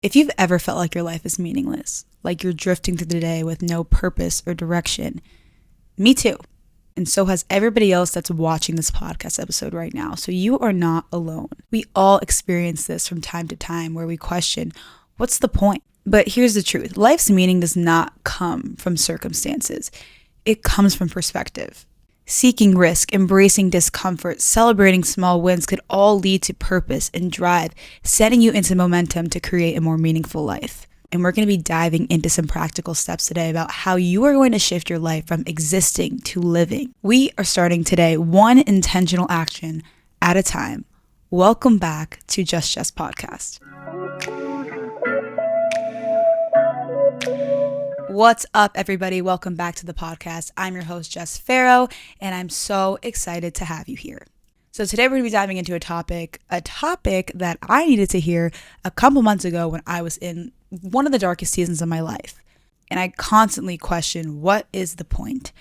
If you've ever felt like your life is meaningless, like you're drifting through the day with no purpose or direction, me too. And so has everybody else that's watching this podcast episode right now. So you are not alone. We all experience this from time to time where we question, what's the point? But here's the truth. Life's meaning does not come from circumstances. It comes from perspective. Seeking risk, embracing discomfort, celebrating small wins could all lead to purpose and drive, setting you into momentum to create a more meaningful life. And we're going to be diving into some practical steps today about how you are going to shift your life from existing to living. We are starting today one intentional action at a time. Welcome back to Just Jess Podcast. What's up, everybody? Welcome back to the podcast. I'm your host, Jess Farrow, and I'm so excited to have you here. So today we're going to be diving into a topic that I needed to hear a couple months ago when I was in one of the darkest seasons of my life. And I constantly question, what is the point?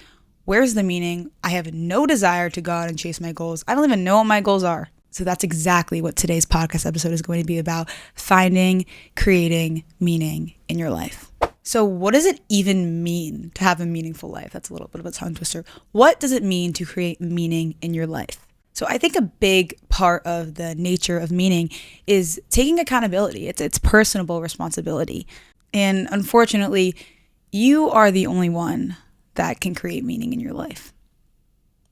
Where's the meaning? I have no desire to go out and chase my goals. I don't even know what my goals are. So that's exactly what today's podcast episode is going to be about: finding, creating meaning in your life. So what does it even mean to have a meaningful life? That's a little bit of a tongue twister. What does it mean to create meaning in your life? So I think a big part of the nature of meaning is taking accountability. It's personal responsibility. And unfortunately, you are the only one that can create meaning in your life.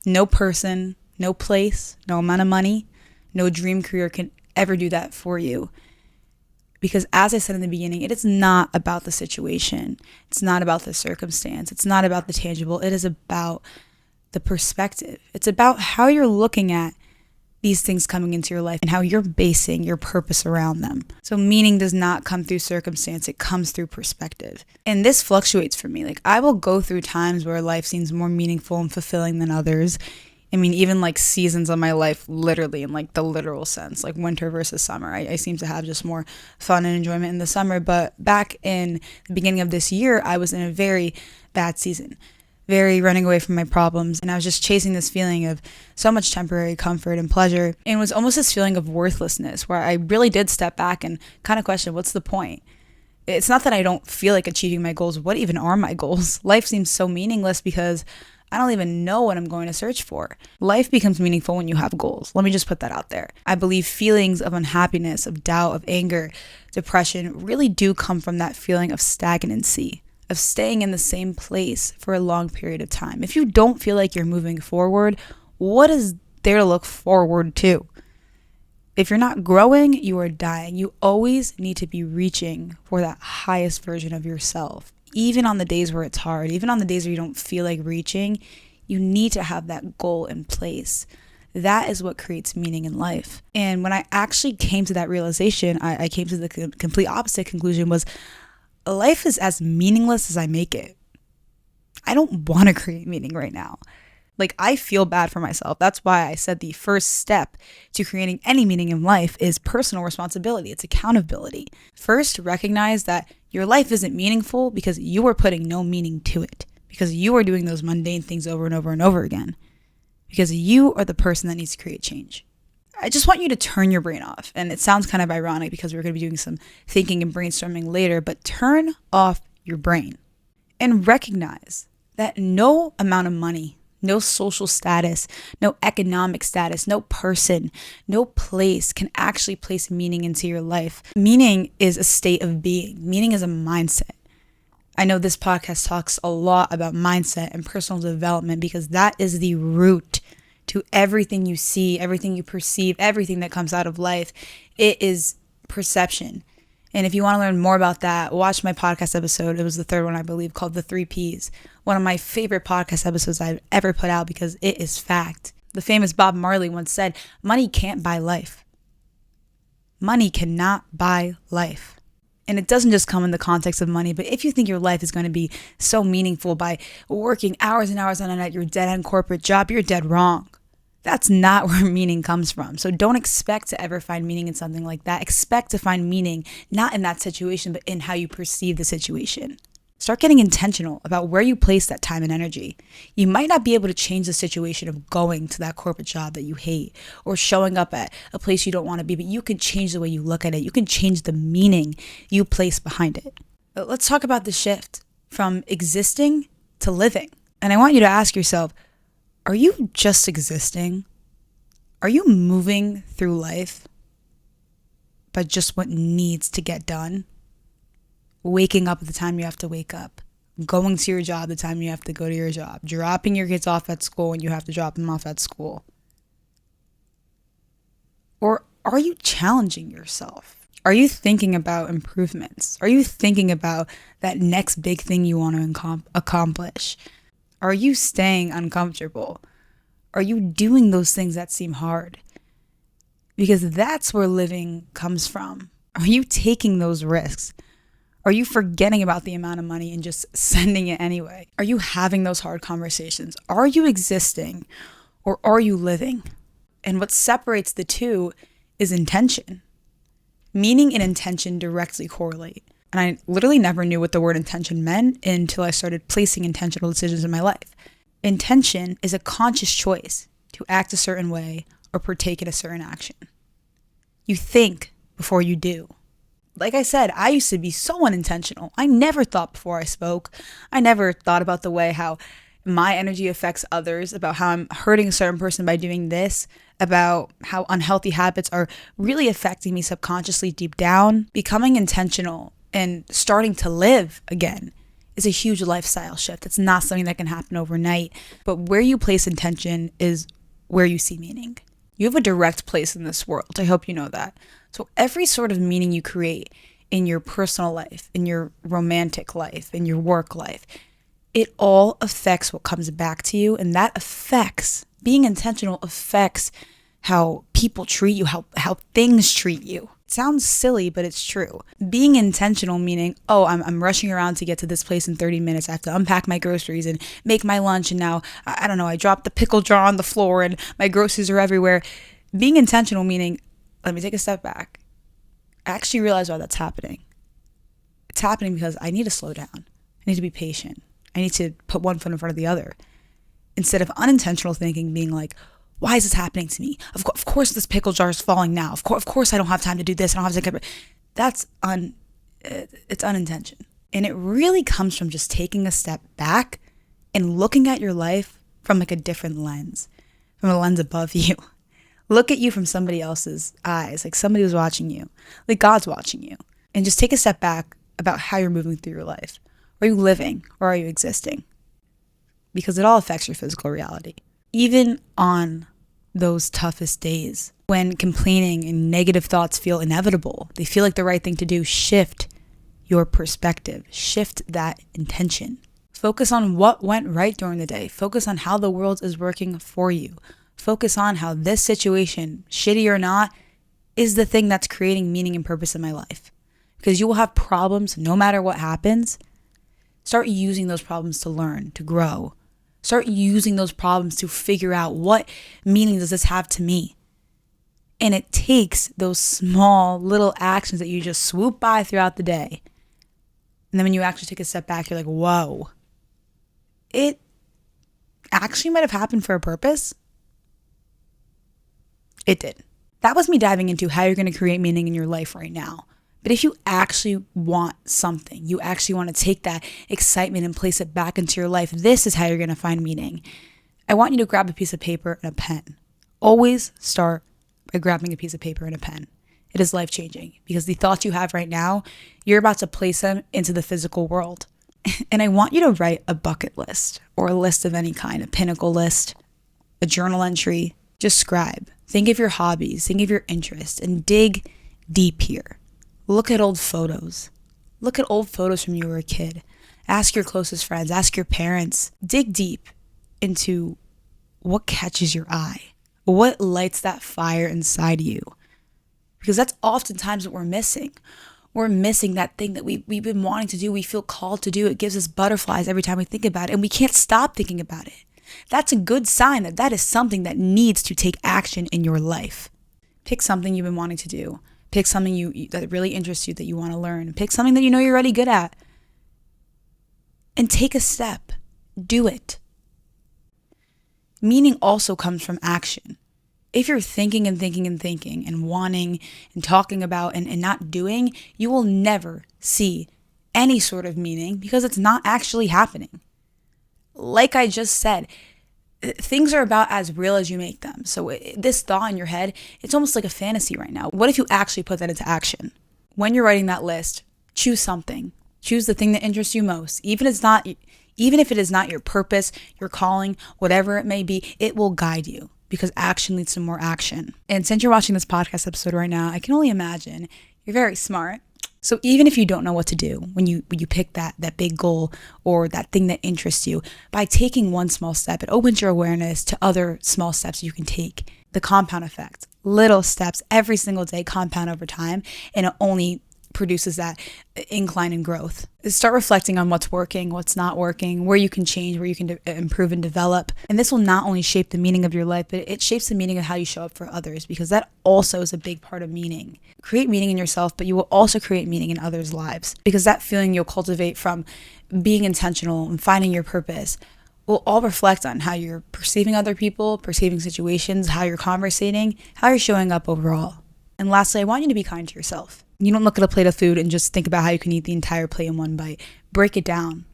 No person, no place, no amount of money, no dream career can ever do that for you. Because as I said in the beginning, it is not about the situation. It's not about the circumstance. It's not about the tangible. It is about the perspective. It's about how you're looking at these things coming into your life and how you're basing your purpose around them. So meaning does not come through circumstance. It comes through perspective. And this fluctuates for me. Like, I will go through times where life seems more meaningful and fulfilling than others. I mean, even like seasons of my life, literally in like the literal sense, like winter versus summer. I seem to have just more fun and enjoyment in the summer. But back in the beginning of this year, I was in a very bad season, very running away from my problems. And I was just chasing this feeling of so much temporary comfort and pleasure. And it was almost this feeling of worthlessness where I really did step back and kind of question, what's the point? It's not that I don't feel like achieving my goals. What even are my goals? Life seems so meaningless because I don't even know what I'm going to search for. Life becomes meaningful when you have goals. Let me just put that out there. I believe feelings of unhappiness, of doubt, of anger, depression really do come from that feeling of stagnancy, of staying in the same place for a long period of time. If you don't feel like you're moving forward, what is there to look forward to? If you're not growing, you are dying. You always need to be reaching for that highest version of yourself. Even on the days where it's hard, even on the days where you don't feel like reaching, you need to have that goal in place. That is what creates meaning in life. And when I actually came to that realization, I came to the complete opposite conclusion: was life is as meaningless as I make it. I don't want to create meaning right now. Like, I feel bad for myself. That's why I said the first step to creating any meaning in life is personal responsibility. It's accountability. First, recognize that your life isn't meaningful because you are putting no meaning to it, because you are doing those mundane things over and over and over again, because you are the person that needs to create change. I just want you to turn your brain off. And it sounds kind of ironic because we're going to be doing some thinking and brainstorming later, but turn off your brain and recognize that no amount of money, no social status, no economic status, no person, no place can actually place meaning into your life. Meaning is a state of being. Meaning is a mindset. I know this podcast talks a lot about mindset and personal development because that is the root to everything you see, everything you perceive, everything that comes out of life. It is perception. And if you want to learn more about that, watch my podcast episode. It was the third one, I believe, called The 3 Ps. One of my favorite podcast episodes I've ever put out because it is fact. The famous Bob Marley once said, money can't buy life. Money cannot buy life. And it doesn't just come in the context of money, but if you think your life is going to be so meaningful by working hours and hours on end at your dead-end corporate job, you're dead wrong. That's not where meaning comes from. So don't expect to ever find meaning in something like that. Expect to find meaning not in that situation, but in how you perceive the situation. Start getting intentional about where you place that time and energy. You might not be able to change the situation of going to that corporate job that you hate or showing up at a place you don't want to be, but you can change the way you look at it. You can change the meaning you place behind it. But let's talk about the shift from existing to living. And I want you to ask yourself, are you just existing? Are you moving through life by just what needs to get done? Waking up at the time you have to wake up, going to your job the time you have to go to your job, dropping your kids off at school when you have to drop them off at school. Or are you challenging yourself? Are you thinking about improvements? Are you thinking about that next big thing you want to accomplish? Are you staying uncomfortable? Are you doing those things that seem hard? Because that's where living comes from. Are you taking those risks? Are you forgetting about the amount of money and just sending it anyway? Are you having those hard conversations? Are you existing or are you living? And what separates the two is intention. Meaning and intention directly correlate. And I literally never knew what the word intention meant until I started placing intentional decisions in my life. Intention is a conscious choice to act a certain way or partake in a certain action. You think before you do. Like I said, I used to be so unintentional. I never thought before I spoke. I never thought about the way how my energy affects others, about how I'm hurting a certain person by doing this, about how unhealthy habits are really affecting me subconsciously deep down. Becoming intentional and starting to live again is a huge lifestyle shift. It's not something that can happen overnight, but where you place intention is where you see meaning. You have a direct place in this world. I hope you know that. So every sort of meaning you create in your personal life, in your romantic life, in your work life, it all affects what comes back to you. And that affects, being intentional affects how people treat you, how things treat you. It sounds silly, but it's true. Being intentional meaning, oh, I'm rushing around to get to this place in 30 minutes. I have to unpack my groceries and make my lunch. And now, I don't know, I dropped the pickle jar on the floor and my groceries are everywhere. Being intentional meaning, let me take a step back. I actually realize why that's happening. It's happening because I need to slow down. I need to be patient. I need to put one foot in front of the other. Instead of unintentional thinking being like, why is this happening to me? Of course this pickle jar is falling now. Of course I don't have time to do this. I don't have to. That's it's unintentional. And it really comes from just taking a step back and looking at your life from like a different lens, from a lens above you. Look at you from somebody else's eyes, like somebody was watching you, like God's watching you. And just take a step back about how you're moving through your life. Are you living or are you existing? Because it all affects your physical reality. Even on those toughest days, when complaining and negative thoughts feel inevitable, they feel like the right thing to do, shift your perspective, shift that intention. Focus on what went right during the day. Focus on how the world is working for you. Focus on how this situation, shitty or not, is the thing that's creating meaning and purpose in my life. Because you will have problems no matter what happens. Start using those problems to learn, to grow. Start using those problems to figure out what meaning does this have to me. And it takes those small little actions that you just swoop by throughout the day. And then when you actually take a step back, you're like, whoa, it actually might have happened for a purpose. It did. That was me diving into how you're going to create meaning in your life right now. But if you actually want something, you actually want to take that excitement and place it back into your life, this is how you're going to find meaning. I want you to grab a piece of paper and a pen. Always start by grabbing a piece of paper and a pen. It is life-changing because the thoughts you have right now, you're about to place them into the physical world. And I want you to write a bucket list or a list of any kind, a pinnacle list, a journal entry. Just scribe. Think of your hobbies, think of your interests, and dig deep here. Look at old photos. Look at old photos from when you were a kid. Ask your closest friends, ask your parents. Dig deep into what catches your eye. What lights that fire inside you? Because that's oftentimes what we're missing. We're missing that thing that we've been wanting to do. We feel called to do. It gives us butterflies every time we think about it, and we can't stop thinking about it. That's a good sign that that is something that needs to take action in your life. Pick something you've been wanting to do. Pick something that really interests you that you want to learn. Pick something that you know you're already good at. and take a step. Do it. Meaning also comes from action. If you're thinking and thinking and thinking and wanting and talking about and not doing, you will never see any sort of meaning because it's not actually happening. Like I just said, things are about as real as you make them. So this thought in your head, it's almost like a fantasy right now. What if you actually put that into action? When you're writing that list, choose something. Choose the thing that interests you most. Even if it is not your purpose, your calling, whatever it may be, it will guide you because action leads to more action. And since you're watching this podcast episode right now, I can only imagine you're very smart. So even if you don't know what to do when you pick that big goal or that thing that interests you, by taking one small step, it opens your awareness to other small steps you can take. The compound effect. Little steps every single day compound over time, and it only produces that incline in growth. Start reflecting on what's working, what's not working, where you can change, where you can improve and develop. And this will not only shape the meaning of your life, but it shapes the meaning of how you show up for others, because that also is a big part of meaning. Create meaning in yourself, but you will also create meaning in others' lives, because that feeling you'll cultivate from being intentional and finding your purpose will all reflect on how you're perceiving other people, perceiving situations, how you're conversating, how you're showing up overall. And lastly, I want you to be kind to yourself. You don't look at a plate of food and just think about how you can eat the entire plate in one bite. Break it down.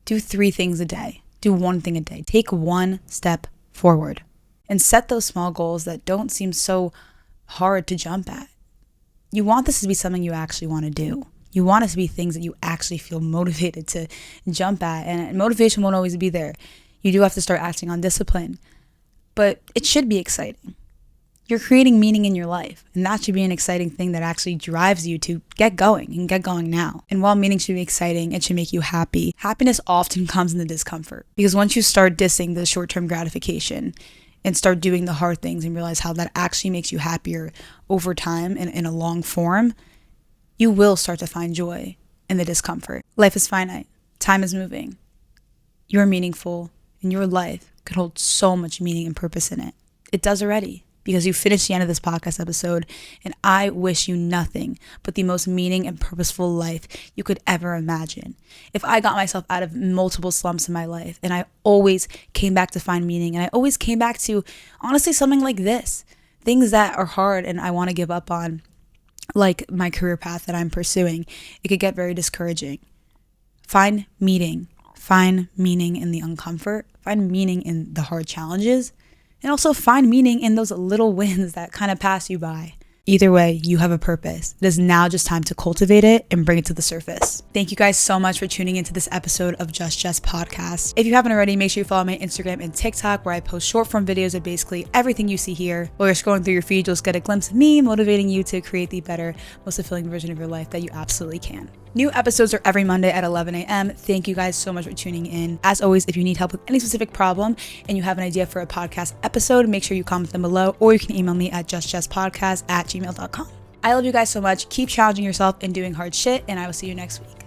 Do 3 things a day. Do 1 thing a day. Take 1 step forward. And set those small goals that don't seem so hard to jump at. You want this to be something you actually want to do. You want it to be things that you actually feel motivated to jump at. And motivation won't always be there. You do have to start acting on discipline. But it should be exciting. You're creating meaning in your life, and that should be an exciting thing that actually drives you to get going and get going now. And while meaning should be exciting, it should make you happy. Happiness often comes in the discomfort, because once you start dissing the short-term gratification and start doing the hard things and realize how that actually makes you happier over time and in a long form, you will start to find joy in the discomfort. Life is finite. Time is moving. You're meaningful, and your life could hold so much meaning and purpose in it. It does already. Because you finished the end of this podcast episode, and I wish you nothing but the most meaning and purposeful life you could ever imagine. If I got myself out of multiple slumps in my life, and I always came back to find meaning, and I always came back to, honestly, something like this, things that are hard and I want to give up on, like my career path that I'm pursuing, it could get very discouraging. Find meaning. Find meaning in the uncomfort. Find meaning in the hard challenges. And also find meaning in those little wins that kind of pass you by. Either way, you have a purpose. It is now just time to cultivate it and bring it to the surface. Thank you guys so much for tuning into this episode of Just Jess Podcast. If you haven't already, make sure you follow my Instagram and TikTok, where I post short form videos of basically everything you see here. While you're scrolling through your feed, you'll just get a glimpse of me motivating you to create the better, most fulfilling version of your life that you absolutely can. New episodes are every Monday at 11 a.m. Thank you guys so much for tuning in. As always, if you need help with any specific problem and you have an idea for a podcast episode, make sure you comment them below, or you can email me at justjesspodcast@gmail.com. I love you guys so much. Keep challenging yourself and doing hard shit, and I will see you next week.